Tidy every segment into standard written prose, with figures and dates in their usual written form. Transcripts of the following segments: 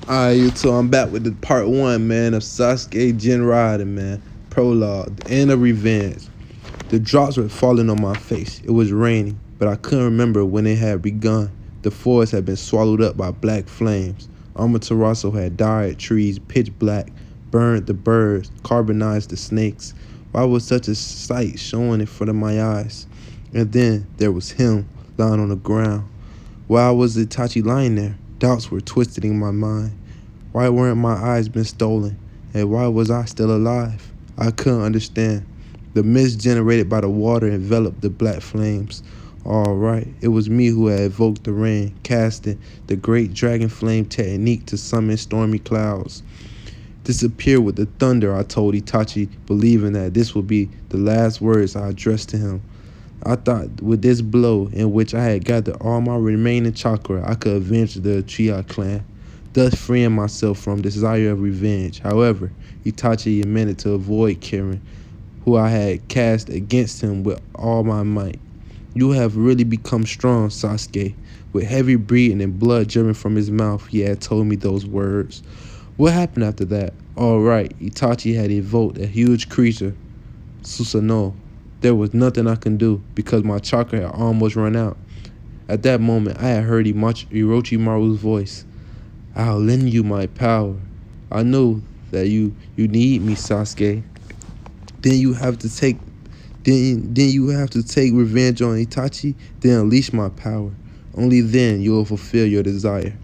Alright, YouTube, I'm back with the part one, man, of Sasuke Jinraiden, man. Prologue, the end of revenge. The drops were falling on my face. It was raining, but I couldn't remember when it had begun. The forest had been swallowed up by black flames. Amaterasu had dyed trees pitch black, burned the birds, carbonized the snakes. Why was such a sight showing in front of my eyes? And then there was him, lying on the ground. Why was Itachi lying there? Doubts were twisting my mind. Why weren't my eyes been stolen? And why was I still alive? I couldn't understand. The mist generated by the water enveloped the black flames. All right, it was me who had evoked the rain, casting the great dragon flame technique to summon stormy clouds. Disappear with the thunder, I told Itachi, believing that this would be the last words I addressed to him. I thought with this blow, in which I had gathered all my remaining chakra, I could avenge the Uchiha clan, thus freeing myself from desire of revenge. However, Itachi managed to avoid Kirin, who I had cast against him with all my might. You have really become strong, Sasuke. With heavy breathing and blood dripping from his mouth, he had told me those words. What happened after that? All right, Itachi had evoked a huge creature, Susanoo. There was nothing I could do because my chakra had almost run out. At that moment, I had heard Orochimaru's voice. I'll lend you my power. I know that you need me, Sasuke. Then you have to take revenge on Itachi, then unleash my power. Only then you will fulfill your desire.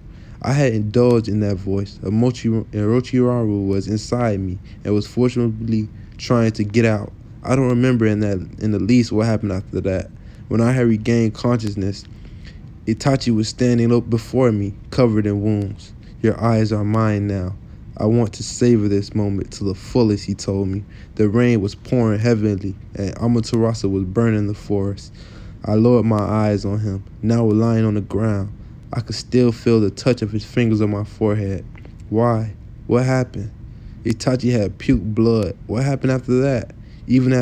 I had indulged in that voice. Orochimaru was inside me and was fortunately trying to get out. I don't remember in the least what happened after that. When I had regained consciousness, Itachi was standing up before me, covered in wounds. Your eyes are mine now. I want to savor this moment to the fullest, he told me. The rain was pouring heavily, and Amaterasu was burning the forest. I lowered my eyes on him, now lying on the ground. I could still feel the touch of his fingers on my forehead. Why? What happened? Itachi had puked blood. What happened after that? Even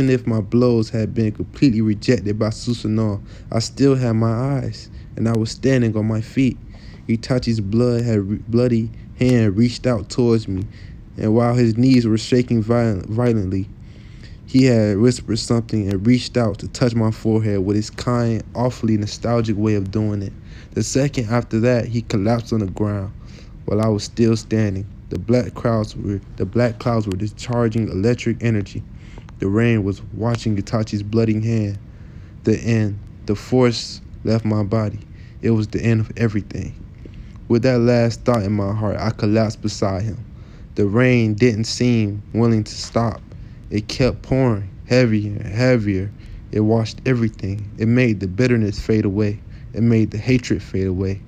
if my blows had been completely rejected by Susanoo, I still had my eyes, and I was standing on my feet. Itachi's bloody hand reached out towards me, and while his knees were shaking violently, he had whispered something and reached out to touch my forehead with his kind, awfully nostalgic way of doing it. The second after that, he collapsed on the ground while I was still standing. The black clouds were discharging electric energy. The rain was watching Itachi's bloody hand. The end. The force left my body. It was the end of everything. With that last thought in my heart, I collapsed beside him. The rain didn't seem willing to stop. It kept pouring, heavier and heavier. It washed everything. It made the bitterness fade away. It made the hatred fade away.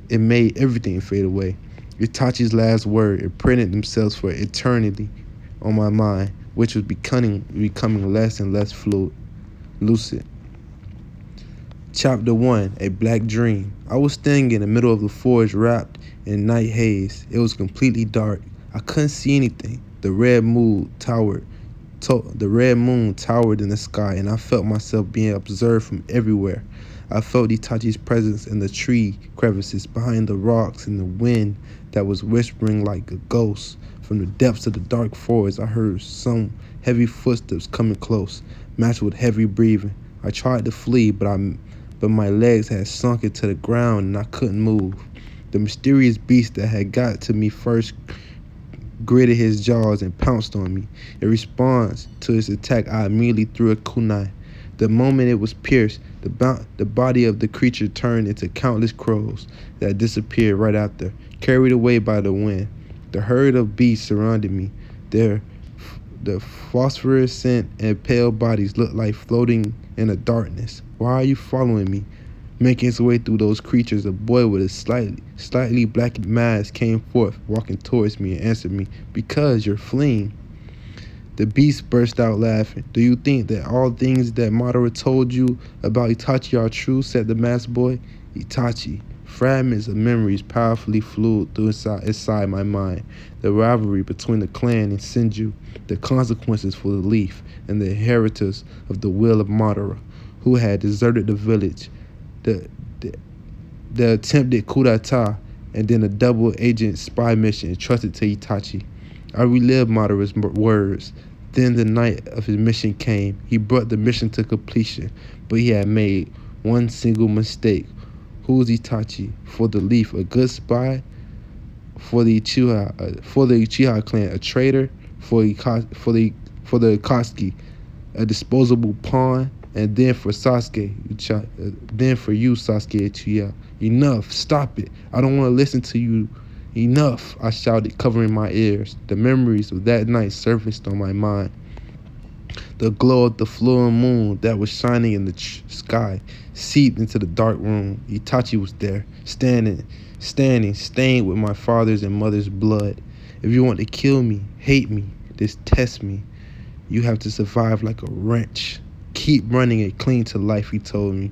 It made everything fade away. Itachi's last word imprinted themselves for eternity on my mind, which was becoming less and less lucid. Chapter 1, A Black Dream. I was standing in the middle of the forest wrapped in night haze. It was completely dark. I couldn't see anything. The red moon towered in the sky, and I felt myself being observed from everywhere. I felt Itachi's presence in the tree crevices, behind the rocks, and the wind that was whispering like a ghost. From the depths of the dark forest, I heard some heavy footsteps coming close, matched with heavy breathing. I tried to flee, but my legs had sunk into the ground and I couldn't move. The mysterious beast that had got to me first gritted his jaws and pounced on me. In response to its attack, I immediately threw a kunai. The moment it was pierced, the body of the creature turned into countless crows that disappeared right after, carried away by the wind. The herd of beasts surrounded me. The phosphorescent and pale bodies looked like floating in the darkness. Why are you following me? Making his way through those creatures, a boy with a slightly blackened mask came forth, walking towards me and answered me, Because you're fleeing. The beast burst out laughing. Do you think that all things that Madara told you about Itachi are true? Said the masked boy. Itachi. Fragments of memories powerfully flew through inside my mind. The rivalry between the clan and Senju, the consequences for the leaf, and the inheritors of the will of Madara, who had deserted the village, the attempted coup d'etat, and then a double agent spy mission entrusted to Itachi. I relived Madara's words. Then the night of his mission came. He brought the mission to completion, but he had made one single mistake. Who was Itachi? For the Leaf, a good spy? For the Uchiha clan, a traitor? For the Akatsuki, a disposable pawn? And then for Sasuke, then for you, Sasuke Uchiha. Enough! Stop it! I don't want to listen to you. Enough! I shouted, covering my ears. The memories of that night surfaced on my mind. The glow of the full moon that was shining in the sky seeped into the dark room. Itachi was there, standing, stained with my father's and mother's blood. If you want to kill me, hate me, just test me, you have to survive like a wrench. Keep running and cling to life, he told me.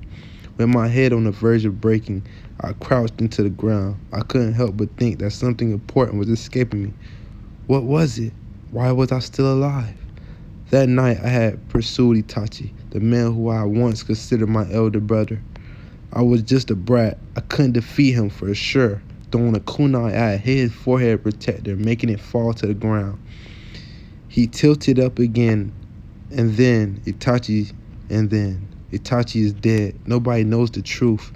With my head on the verge of breaking, I crouched into the ground. I couldn't help but think that something important was escaping me. What was it? Why was I still alive? That night I had pursued Itachi, the man who I once considered my elder brother. I was just a brat. I couldn't defeat him for sure. Throwing a kunai at his forehead protector, making it fall to the ground. He tilted up again, and then Itachi is dead. Nobody knows the truth.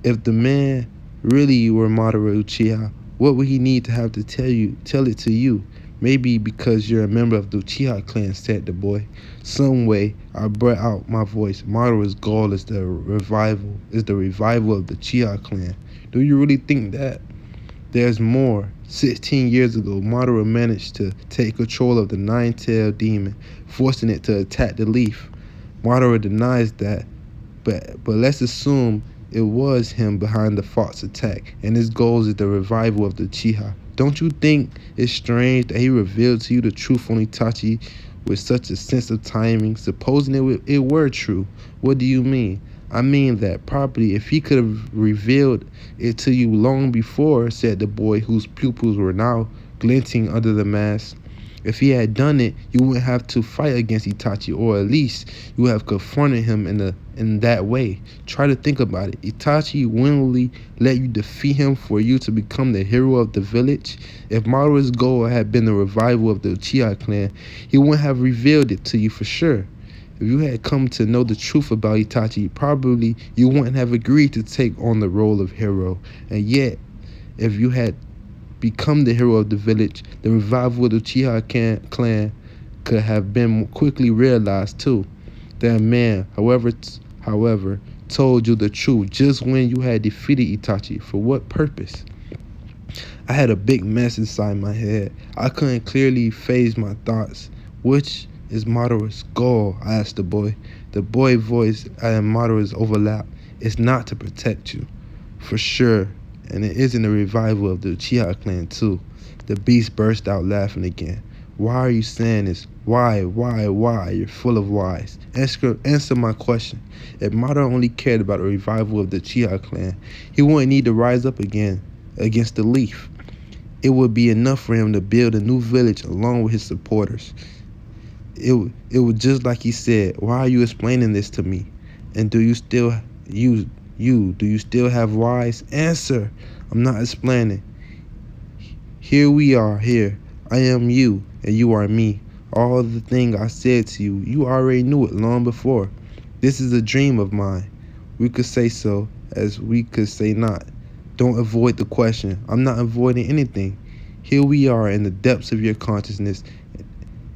If the man really were Madara Uchiha, what would he need to have to tell it to you? Maybe because you're a member of the Uchiha clan, said the boy. Some way I brought out my voice. Madara's goal is the revival of the Uchiha clan. Do you really think that? There's more. 16 years ago, Madara managed to take control of the nine-tailed demon, forcing it to attack the Leaf. Madara denies that, but let's assume it was him behind the false attack, and his goal is the revival of the Uchiha. Don't you think it's strange that he revealed to you the truth on Itachi with such a sense of timing, supposing it were true? What do you mean? I mean that probably if he could have revealed it to you long before, said the boy whose pupils were now glinting under the mask. If he had done it, you wouldn't have to fight against Itachi, or at least you would have confronted him in that way. Try to think about it. Itachi willingly let you defeat him for you to become the hero of the village. If Madara's goal had been the revival of the Uchiha clan, he wouldn't have revealed it to you for sure. If you had come to know the truth about Itachi, probably you wouldn't have agreed to take on the role of hero. And yet, if you had become the hero of the village, the revival of the Uchiha clan could have been quickly realized too. That man, however, told you the truth just when you had defeated Itachi. For what purpose? I had a big mess inside my head. I couldn't clearly phase my thoughts. Which is Madara's goal? I asked the boy. The boy voice and Madara's overlap. It's not to protect you, for sure. And it isn't a revival of the Uchiha clan too. The beast burst out laughing again. Why are you saying this? Why? You're full of whys. Answer my question. If Madara only cared about a revival of the Uchiha clan, he wouldn't need to rise up again against the Leaf. It would be enough for him to build a new village along with his supporters. It was just like he said. Why are you explaining this to me? And do you still have whys? Answer. I'm not explaining. Here we are, here. I am you, and you are me. All the thing I said to you, you already knew it long before. This is a dream of mine. We could say so, as we could say not. Don't avoid the question. I'm not avoiding anything. Here we are in the depths of your consciousness.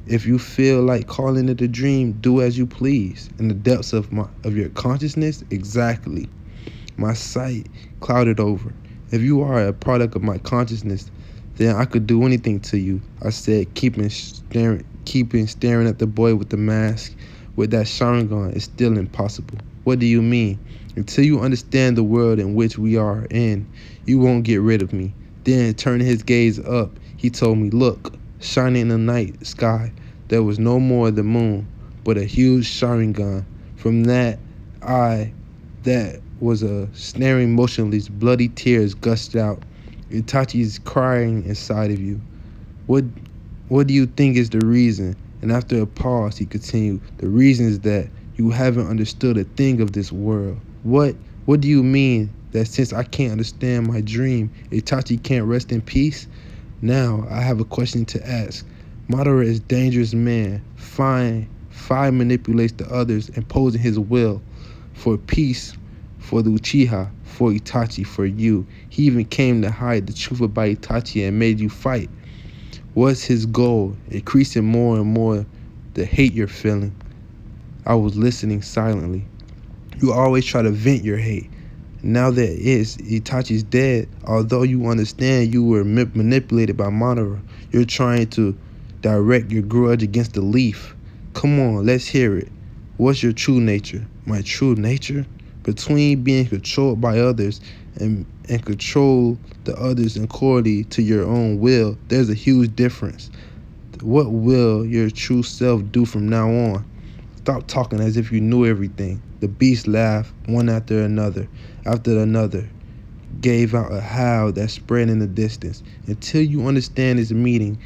If you feel like calling it a dream, do as you please. In the depths of your consciousness, exactly. My sight clouded over. If you are a product of my consciousness, then I could do anything to you, I said, keeping staring at the boy with the mask. With that Sharingan, it's still impossible. What do you mean? Until you understand the world in which we are in, you won't get rid of me. Then, turning his gaze up, he told me, look, shining in the night sky, there was no more the moon, but a huge Sharingan. From that was a snaring motionless, bloody tears gushed out. Itachi's crying inside of you. What do you think is the reason? And after a pause, he continued, the reason is that you haven't understood a thing of this world. What What do you mean that since I can't understand my dream, Itachi can't rest in peace? Now I have a question to ask. Madara is a dangerous man. Fine manipulates the others, imposing his will for peace, for the Uchiha, for Itachi, for you. He even came to hide the truth about Itachi and made you fight. What's his goal? Increasing more and more the hate you're feeling. I was listening silently. You always try to vent your hate. Now that Itachi's dead, although you understand you were manipulated by Madara, you're trying to direct your grudge against the leaf. Come on, let's hear it. What's your true nature? My true nature? Between being controlled by others and control the others according to your own will, there's a huge difference. What will your true self do from now on? Stop talking as if you knew everything. The beast laughed, one after another, gave out a howl that spread in the distance. Until you understand this meeting,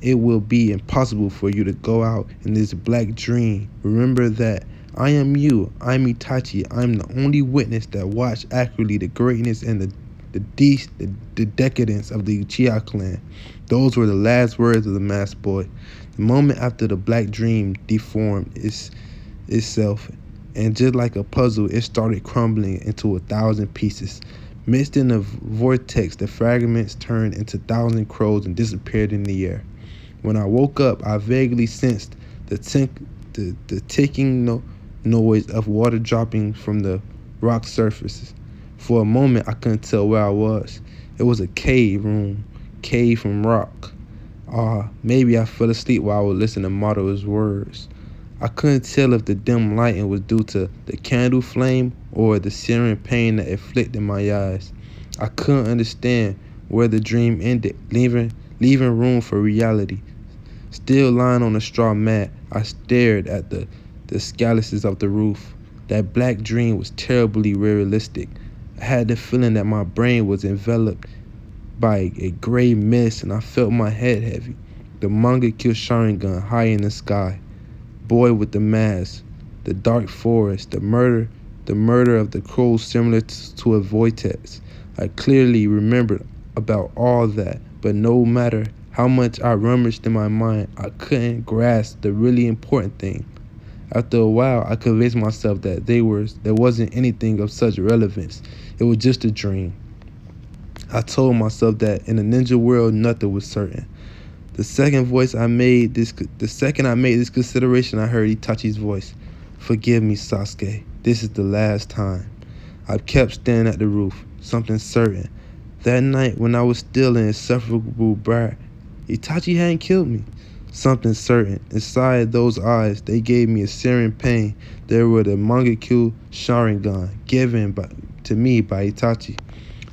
it will be impossible for you to go out in this black dream. Remember that I am you. I'm Itachi. I'm the only witness that watched accurately the greatness and the decadence of the Uchiha clan. Those were the last words of the masked boy. The moment after the black dream deformed itself, and just like a puzzle, it started crumbling into 1,000 pieces. Mixed in a vortex, the fragments turned into 1,000 crows and disappeared in the air. When I woke up, I vaguely sensed the ticking noise of water dropping from the rock surfaces. For a moment, I couldn't tell where I was. It was a cave from rock. Maybe I fell asleep while I was listening to Madara's words. I couldn't tell if the dim lighting was due to the candle flame or the searing pain that afflicted my eyes. I couldn't understand where the dream ended, leaving room for reality. Still lying on a straw mat, I stared at the scaluses of the roof. That black dream was terribly realistic. I had the feeling that my brain was enveloped by a gray mist and I felt my head heavy. The manga killed Sharingan high in the sky. Boy with the mask, the dark forest, the murder of the crows similar to a vortex. I clearly remembered about all that, but no matter how much I rummaged in my mind, I couldn't grasp the really important thing. After a while, I convinced myself that there wasn't anything of such relevance. It was just a dream. I told myself that in the ninja world, nothing was certain. The second I made this consideration, I heard Itachi's voice. Forgive me, Sasuke. This is the last time. I kept staring at the roof. Something certain. That night, when I was still in insufferable bright, Itachi hadn't killed me. Something certain. Inside those eyes, they gave me a searing pain. They were the Mangekyo Sharingan given to me by Itachi.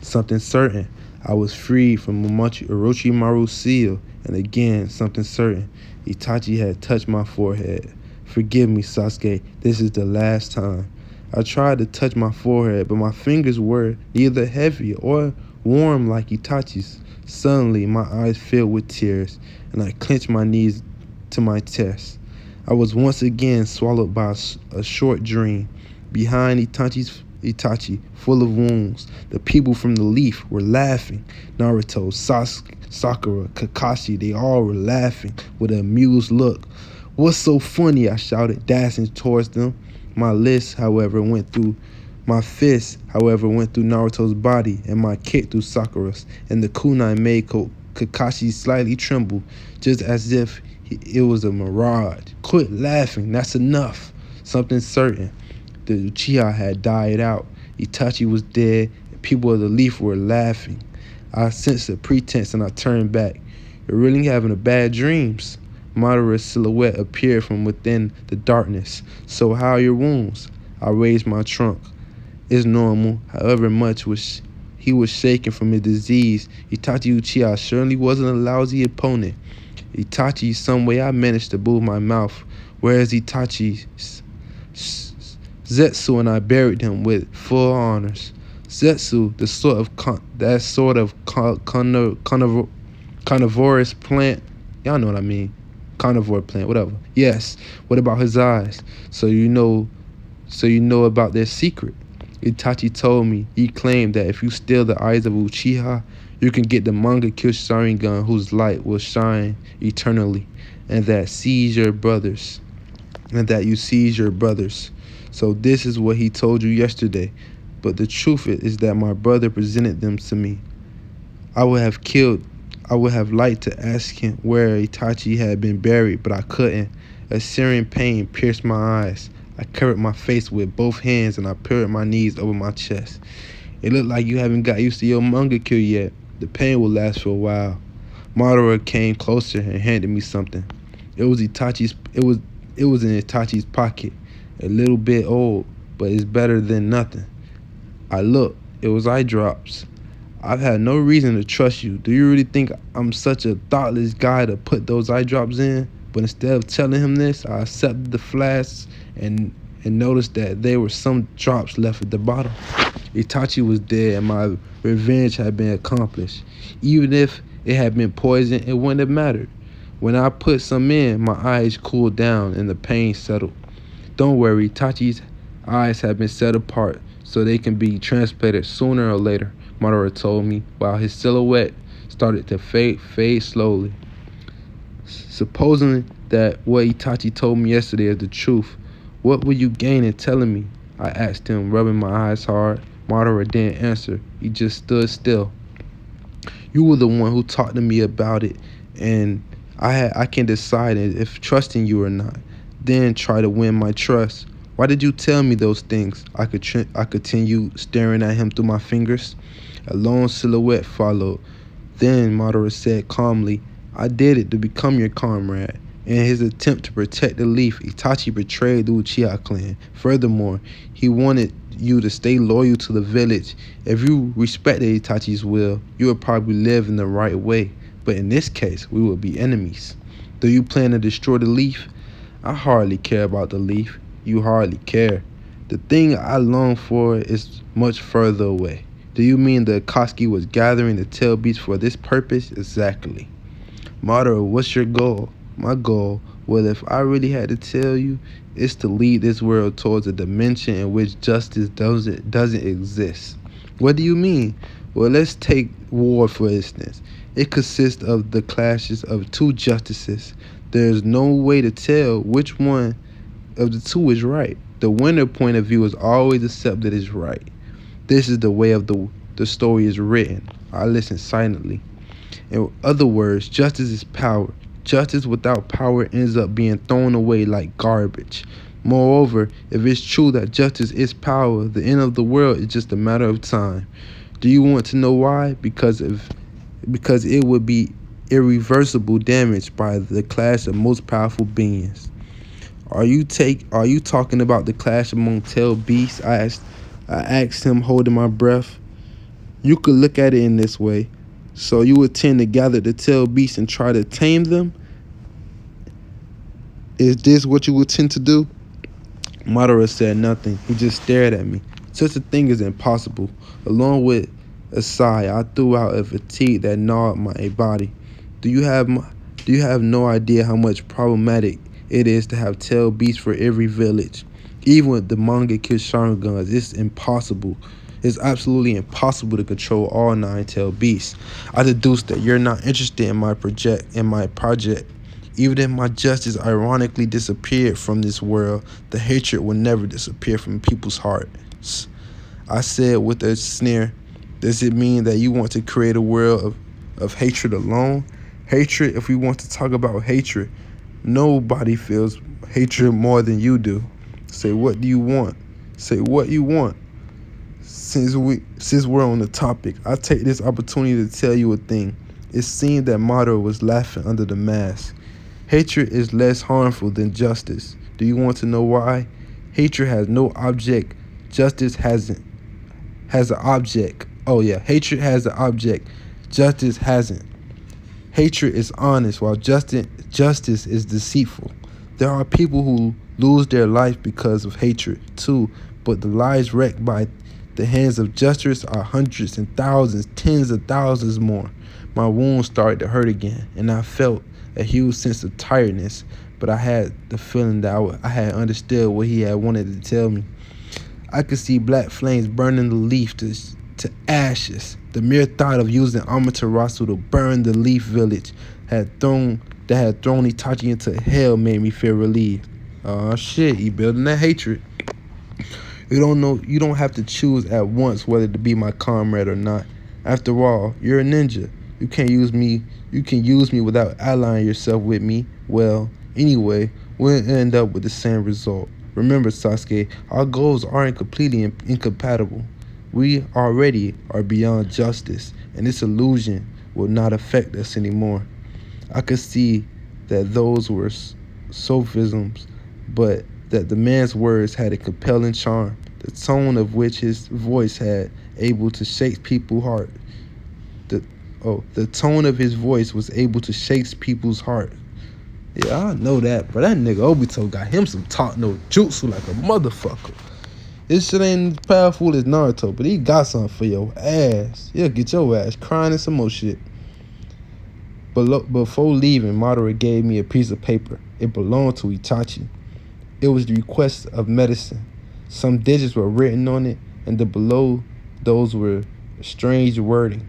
Something certain. I was freed from Orochimaru's seal. And again, something certain. Itachi had touched my forehead. Forgive me, Sasuke. This is the last time. I tried to touch my forehead, but my fingers were neither heavy or warm like Itachi's. Suddenly, my eyes filled with tears, and I clenched my knees to my chest. I was once again swallowed by a short dream. Behind Itachi, full of wounds, the people from the leaf were laughing. Naruto, Sasuke, Sakura, Kakashi, they all were laughing with an amused look. What's so funny? I shouted, dashing towards them. My fist, however, went through Naruto's body, and my kick through Sakura's, and the kunai made Kakashi slightly tremble, just as if it was a mirage. Quit laughing, that's enough. Something certain. The Uchiha had died out. Itachi was dead, and people of the leaf were laughing. I sensed a pretense and I turned back. You're really having bad dreams. Madara's silhouette appeared from within the darkness. So how are your wounds? I raised my trunk. It's normal, however much he was shaken from his disease. Itachi Uchiha certainly wasn't a lousy opponent. Itachi, some way I managed to move my mouth, whereas Itachi's Zetsu and I buried him with full honors. Zetsu, that sort of carnivorous plant. Y'all know what I mean. Carnivore plant, whatever. Yes. What about his eyes? So you know about their secret. Itachi told me he claimed that if you steal the eyes of Uchiha, you can get the Mangekyo Sharingan whose light will shine eternally, and that you seize your brothers. So this is what he told you yesterday. But the truth is that my brother presented them to me. I would have liked to ask him where Itachi had been buried, but I couldn't. A searing pain pierced my eyes. I covered my face with both hands and I put my knees over my chest. It looked like you haven't got used to your Mangekyo yet. The pain will last for a while. Madara came closer and handed me something. It was in Itachi's pocket. A little bit old, but it's better than nothing. I looked. It was eye drops. I've had no reason to trust you. Do you really think I'm such a thoughtless guy to put those eye drops in? But instead of telling him this, I accepted the flasks and noticed that there were some drops left at the bottom. Itachi was dead and my revenge had been accomplished. Even if it had been poison, it wouldn't have mattered. When I put some in, my eyes cooled down and the pain settled. Don't worry, Itachi's eyes have been set apart so they can be transplanted sooner or later, Madara told me, while his silhouette started to fade slowly. Supposing that what Itachi told me yesterday is the truth, what will you gain in telling me? I asked him, rubbing my eyes hard. Madara didn't answer. He just stood still. You were the one who talked to me about it, and I can decide if trusting you or not. Then try to win my trust. Why did you tell me those things? I continued staring at him through my fingers. A long silhouette followed. Then Madara said calmly, I did it to become your comrade. In his attempt to protect the leaf, Itachi betrayed the Uchiha clan. Furthermore, he wanted you to stay loyal to the village. If you respected Itachi's will, you would probably live in the right way. But in this case, we would be enemies. Do you plan to destroy the leaf? I hardly care about the leaf. You hardly care. The thing I long for is much further away. Do you mean the Akatsuki was gathering the tail beasts for this purpose? Exactly. Madara, what's your goal? My goal, well, if I really had to tell you, is to lead this world towards a dimension in which justice doesn't exist. What do you mean? Well, let's take war, for instance. It consists of the clashes of two justices. There's no way to tell which one of the two is right. The winner point of view is always accepted as right. This is the way of the story is written. I listen silently. In other words, justice is power. Justice without power ends up being thrown away like garbage. Moreover, if it's true that justice is power, the end of the world is just a matter of time. Do you want to know why? Because it would be irreversible damage by the clash of most powerful beings. Are you talking about the clash among tailed beasts? I asked him, holding my breath. You could look at it in this way. So you would tend to gather the tailed beasts and try to tame them? Is this what you would tend to do? Madara said nothing. He just stared at me. Such a thing is impossible. Along with a sigh, I threw out a fatigue that gnawed my body. Do you have no idea how much problematic it is to have tailed beasts for every village? Even with the Mangekyo Sharingans, it's impossible. It's absolutely impossible to control all 9 tailed beasts. I deduced that you're not interested in my project. Even if my justice ironically disappeared from this world, the hatred will never disappear from people's hearts. I said with a sneer, does it mean that you want to create a world of hatred alone? Hatred, if we want to talk about hatred, nobody feels hatred more than you do. Say, what do you want? Say what you want. Since we're on the topic, I take this opportunity to tell you a thing. It seemed that Madara was laughing under the mask. Hatred is less harmful than justice. Do you want to know why? Hatred has no object. Justice has an object. Oh yeah, hatred has an object. Justice hasn't. Hatred is honest, while justice is deceitful. There are people who lose their life because of hatred too, but the lives wrecked by the hands of justice are hundreds and thousands, tens of thousands more. My wound started to hurt again, and I felt a huge sense of tiredness, but I had the feeling that I had understood what he had wanted to tell me. I could see black flames burning the leaf to ashes. The mere thought of using Amaterasu to burn the Leaf Village had thrown Itachi into hell made me feel relieved. Oh shit, he building that hatred. You don't have to choose at once whether to be my comrade or not. After all, you're a ninja. You can use me without allying yourself with me. Well, anyway, we'll end up with the same result. Remember, Sasuke, our goals aren't completely incompatible. We already are beyond justice, and this illusion will not affect us anymore. I could see that those were sophisms, but that the man's words had a compelling charm, the tone of which his voice had able to shake people's heart. The tone of his voice was able to shake people's heart. Yeah, I know that, but that nigga Obito got him some talk no jutsu like a motherfucker. This shit ain't as powerful as Naruto, but he got something for your ass. He'll get your ass crying and some more shit. Before leaving, Madara gave me a piece of paper. It belonged to Itachi. It was the request of medicine. Some digits were written on it, and below those were strange wording.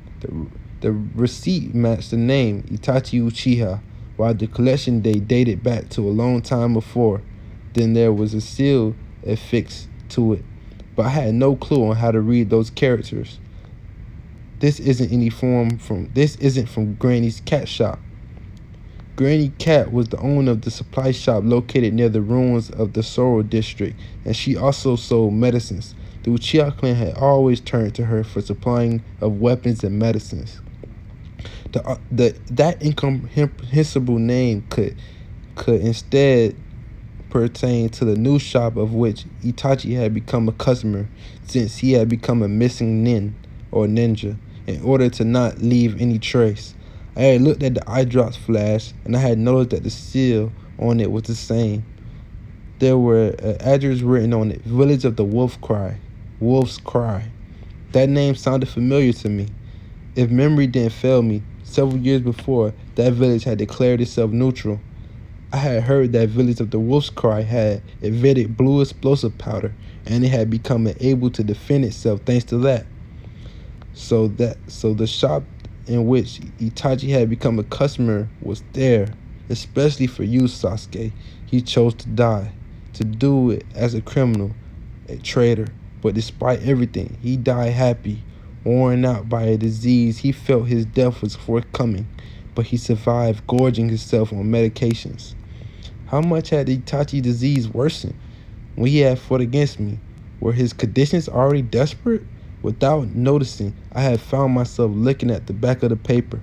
The receipt matched the name Itachi Uchiha, while the collection date dated back to a long time before. Then there was a seal affixed to it, but I had no clue on how to read those characters. This isn't from Granny's cat shop. Granny Cat was the owner of the supply shop located near the ruins of the Soro district, and she also sold medicines. The Uchiha clan had always turned to her for supplying of weapons and medicines. That incomprehensible name could instead pertain to the new shop of which Itachi had become a customer, since he had become a missing nin or ninja in order to not leave any trace. I had looked at the eye drops flash, and I had noticed that the seal on it was the same. There were an address written on it, Village of the Wolf's Cry. That name sounded familiar to me. If memory didn't fail me, several years before, that village had declared itself neutral. I had heard that Village of the Wolf's Cry had emitted blue explosive powder, and it had become able to defend itself thanks to that. So the shop in which Itachi had become a customer was there, especially for you, Sasuke. He chose to die, to do it as a criminal, a traitor. But despite everything, he died happy. Worn out by a disease, he felt his death was forthcoming, but he survived, gorging himself on medications. How much had Itachi's disease worsened when he had fought against me? Were his conditions already desperate? Without noticing, I had found myself looking at the back of the paper,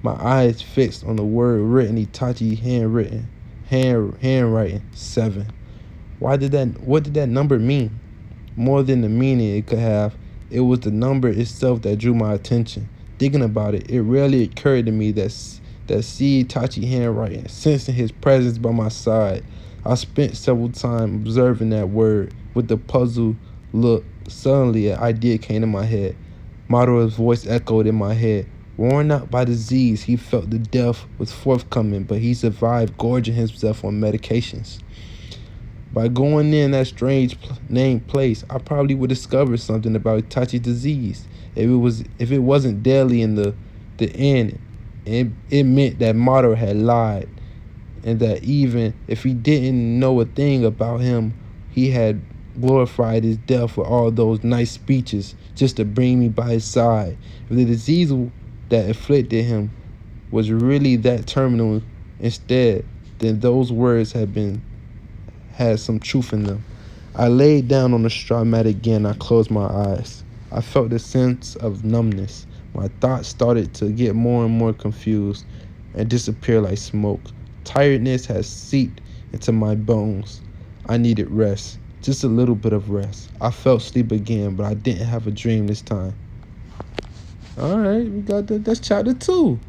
my eyes fixed on the word written Itachi handwriting 7. What did that number mean? More than the meaning it could have, it was the number itself that drew my attention. Thinking about it, it rarely occurred to me that see Itachi handwriting, sensing his presence by my side. I spent several times observing that word with the puzzled look. Suddenly, an idea came to my head. Madara's voice echoed in my head. Worn out by disease, he felt the death was forthcoming, but he survived, gorging himself on medications. By going in that strange named place, I probably would discover something about Itachi's disease. If it wasn't deadly in the end, it meant that Madara had lied, and that even if he didn't know a thing about him, he had glorified his death with all those nice speeches just to bring me by his side. If the disease that afflicted him was really that terminal instead, then those words had some truth in them. I laid down on the straw mat again. I closed my eyes. I felt a sense of numbness. My thoughts started to get more and more confused and disappear like smoke. Tiredness had seeped into my bones. I needed rest. Just a little bit of rest. I felt sleep again, but I didn't have a dream this time. Alright, we got that. That's chapter 2.